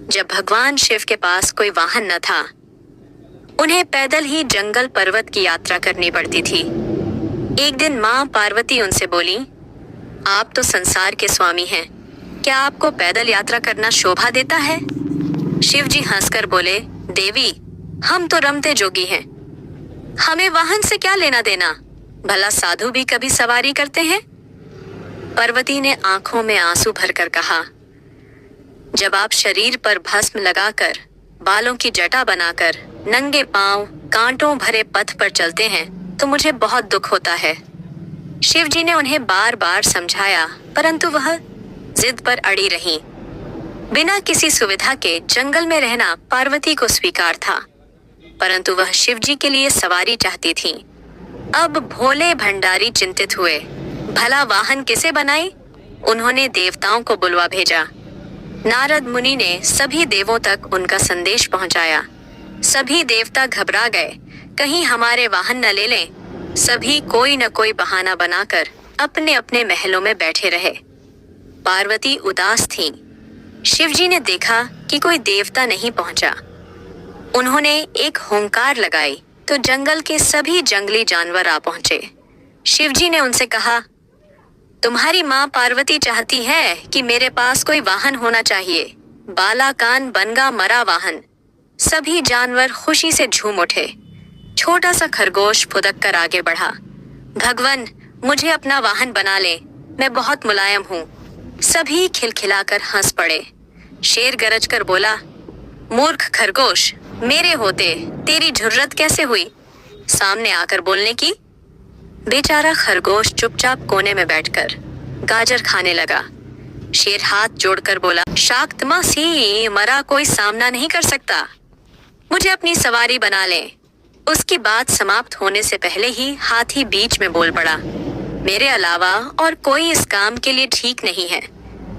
जब भगवान शिव के पास कोई वाहन न था, उन्हें पैदल ही जंगल पर्वत की यात्रा करनी पड़ती थी। एक दिन माँ पार्वती उनसे बोली, आप तो संसार के स्वामी हैं, क्या आपको पैदल यात्रा करना शोभा देता है? शिव जी हंसकर बोले, देवी, हम तो रमते जोगी हैं, हमें वाहन से क्या लेना देना? भला साधु भी कभी सवारी करते हैं? पार्वती ने आंखों में आंसू भरकर कहा, जब आप शरीर पर भस्म लगाकर, बालों की जटा बनाकर, नंगे पांव कांटों भरे पथ पर चलते हैं तो मुझे बहुत दुख होता है। शिव जी ने उन्हें बार बार समझाया, परंतु वह जिद पर अड़ी रहीं। बिना किसी सुविधा के जंगल में रहना पार्वती को स्वीकार था, परंतु वह शिव जी के लिए सवारी चाहती थीं। अब भोले भंडारी चिंतित हुए, भला वाहन किसे बनाए? उन्होंने देवताओं को बुलवा भेजा। नारद मुनि ने सभी देवों तक उनका संदेश पहुंचाया। सभी देवता घबरा गए, कहीं हमारे वाहन न ले लें। सभी कोई न कोई बहाना बनाकर अपने अपने महलों में बैठे रहे। पार्वती उदास थीं। शिवजी ने देखा कि कोई देवता नहीं पहुंचा। उन्होंने एक हुंकार लगाई तो जंगल के सभी जंगली जानवर आ पहुंचे। शिवजी ने उनसे कहा, तुम्हारी माँ पार्वती चाहती है कि मेरे पास कोई वाहन होना चाहिए। बाला कान बनगा मरा वाहन। सभी जानवर खुशी से झूम उठे। छोटा सा खरगोश फुदक कर आगे बढ़ा, भगवन, मुझे अपना वाहन बना ले, मैं बहुत मुलायम हूँ। सभी खिलखिलाकर हंस पड़े। शेर गरज कर बोला, मूर्ख खरगोश, मेरे होते तेरी जुर्रत कैसे हुई सामने आकर बोलने की? बेचारा खरगोश चुपचाप कोने में बैठकर गाजर खाने लगा। शेर हाथ जोड़कर बोला, शाक्तमा सी, मरा कोई सामना नहीं कर सकता, मुझे अपनी सवारी बना ले। उसकी बात समाप्त होने से पहले ही हाथी बीच में बोल पड़ा, मेरे अलावा और कोई इस काम के लिए ठीक नहीं है।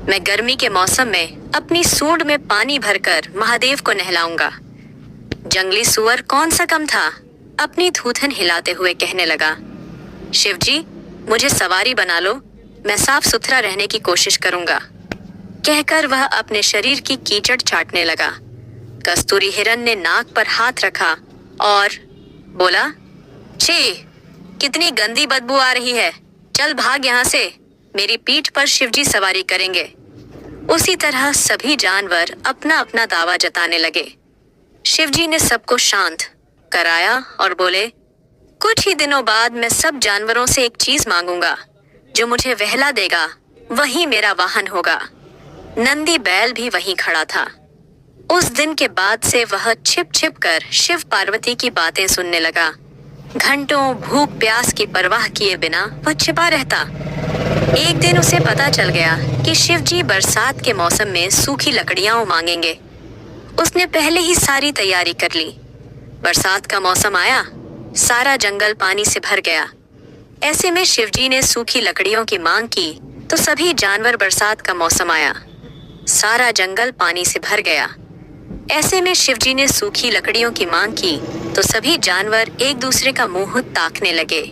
मैं गर्मी के मौसम में अपनी सूंड में पानी भरकर महादेव को नहलाऊंगा। जंगली सुअर कौन सा कम था, अपनी थूथन हिलाते हुए कहने लगा, शिवजी, मुझे सवारी बना लो, मैं साफ सुथरा रहने की कोशिश करूंगा। कहकर वह अपने शरीर की कीचड़ चाटने लगा। कस्तूरी हिरन ने नाक पर हाथ रखा और बोला, छी, कितनी गंदी बदबू आ रही है, चल भाग यहाँ से, मेरी पीठ पर शिवजी सवारी करेंगे। उसी तरह सभी जानवर अपना अपना दावा जताने लगे। शिवजी ने सबको शांत कराया और बोले, कुछ ही दिनों बाद मैं सब जानवरों से एक चीज मांगूंगा, जो मुझे वहला देगा वही मेरा वाहन होगा। नंदी बैल भी वहीं खड़ा था। उस दिन के बाद से वह छिप छिप कर शिव पार्वती की बातें सुनने लगा। घंटों भूख प्यास की परवाह किए बिना वह छिपा रहता। एक दिन उसे पता चल गया कि शिवजी बरसात के मौसम में सूखी लकड़ियां मांगेंगे। उसने पहले ही सारी तैयारी कर ली। बरसात का मौसम आया, सारा जंगल पानी से भर गया। ऐसे में शिवजी ने सूखी लकड़ियों की मांग की तो सभी जानवर, बरसात का मौसम आया, सारा जंगल पानी से भर गया। ऐसे में शिवजी ने सूखी लकड़ियों की मांग की तो सभी जानवर एक दूसरे का मुंह ताकने लगे।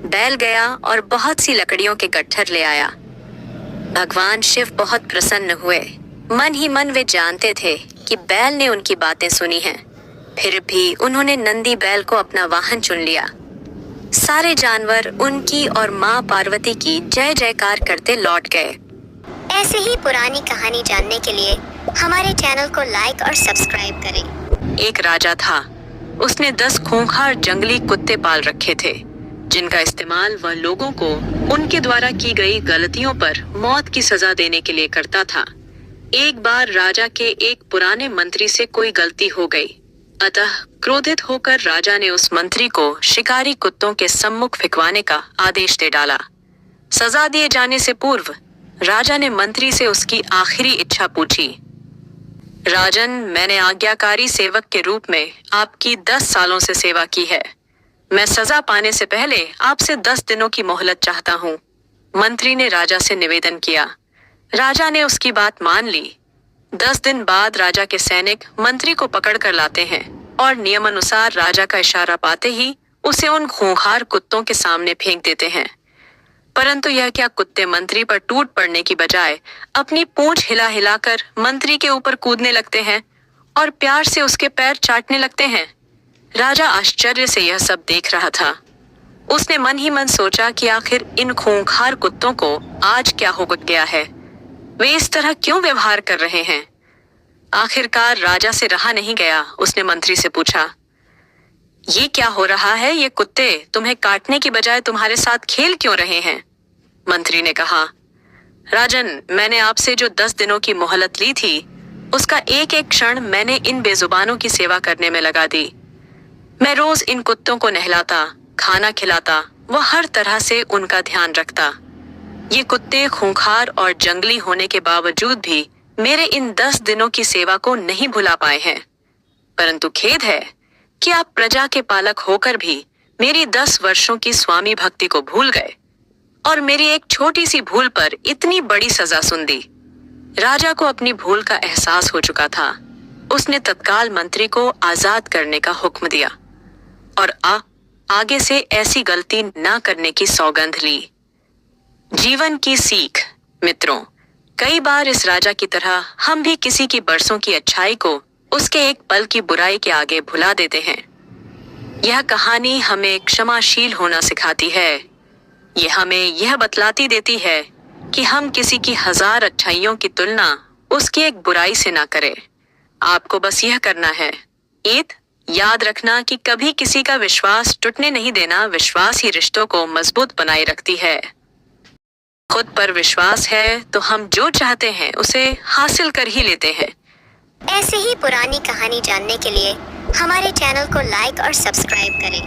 बैल गया और बहुत सी लकड़ियों के गट्ठर ले आया। भगवान शिव बहुत प्रसन्न हुए। मन ही मन वे जानते थे कि बैल ने उनकी बातें सुनी हैं, फिर भी उन्होंने नंदी बैल को अपना वाहन चुन लिया। सारे जानवर उनकी और माँ पार्वती की जय जयकार करते लौट गए। ऐसे ही पुरानी कहानी जानने के लिए हमारे चैनल को लाइक और सब्सक्राइब करें। एक राजा था। उसने 10 खूंखार जंगली कुत्ते पाल रखे थे, जिनका इस्तेमाल वह लोगों को उनके द्वारा की गई गलतियों पर मौत की सजा देने के लिए करता था। एक बार राजा के एक पुराने मंत्री से कोई गलती हो गई, अतः क्रोधित होकर राजा ने उस मंत्री को शिकारी कुत्तों के सम्मुख फिकवाने का आदेश दे डाला। सजा दिए जाने से पूर्व राजा ने मंत्री से उसकी आखिरी इच्छा पूछी। राजन, मैंने आज्ञाकारी सेवक के रूप में आपकी 10 सालों से सेवा की है। मैं सजा पाने से पहले आपसे 10 दिनों की मोहलत चाहता हूँ। मंत्री ने राजा से निवेदन किया। राजा ने उसकी बात मान ली। 10 दिन बाद राजा के सैनिक मंत्री को पकड़ कर लाते हैं और नियमानुसार राजा का इशारा पाते ही उसे उन खूंखार कुत्तों के सामने फेंक देते हैं। परंतु यह क्या कुत्ते मंत्री पर टूट पड़ने की बजाय अपनी पूंछ हिला हिलाकर मंत्री के ऊपर कूदने लगते हैं और प्यार से उसके पैर चाटने लगते हैं। राजा आश्चर्य से यह सब देख रहा था। उसने मन ही मन सोचा कि आखिर इन खूंखार कुत्तों को आज क्या हो गया है, वे इस तरह क्यों व्यवहार कर रहे हैं। आखिरकार राजा से रहा नहीं गया, उसने मंत्री से पूछा, ये क्या हो रहा है, ये कुत्ते तुम्हें काटने की बजाय तुम्हारे साथ खेल क्यों रहे हैं। मंत्री ने कहा, राजन, मैंने आपसे जो 10 दिनों की मोहलत ली थी उसका एक एक क्षण मैंने इन बेजुबानों की सेवा करने में लगा दी। मैं रोज इन कुत्तों को नहलाता, खाना खिलाता, व हर तरह से उनका ध्यान रखता। ये कुत्ते खूंखार और जंगली होने के बावजूद भी मेरे इन 10 दिनों की सेवा को नहीं भुला पाए हैं। परंतु खेद है कि आप प्रजा के पालक होकर भी मेरी 10 वर्षों की स्वामी भक्ति को भूल गए और मेरी एक छोटी सी भूल पर इतनी बड़ी सजा सुन दी। राजा को अपनी भूल का एहसास हो चुका था। उसने तत्काल मंत्री को आजाद करने का हुक्म दिया और आगे से ऐसी गलती ना करने की सौगंध ली। जीवन की सीख। मित्रों, कई बार इस राजा की तरह हम भी किसी की बरसों की अच्छाई को उसके एक पल की बुराई के आगे भुला देते हैं। यह कहानी हमें क्षमाशील होना सिखाती है। यह हमें यह बतलाती देती है कि हम किसी की 1000 अच्छाइयों की तुलना उसकी एक बुराई से ना करें। आपको बस यह करना है, याद रखना कि कभी किसी का विश्वास टूटने नहीं देना। विश्वास ही रिश्तों को मजबूत बनाए रखती है। खुद पर विश्वास है तो हम जो चाहते हैं उसे हासिल कर ही लेते हैं। ऐसे ही पुरानी कहानी जानने के लिए हमारे चैनल को लाइक और सब्सक्राइब करें।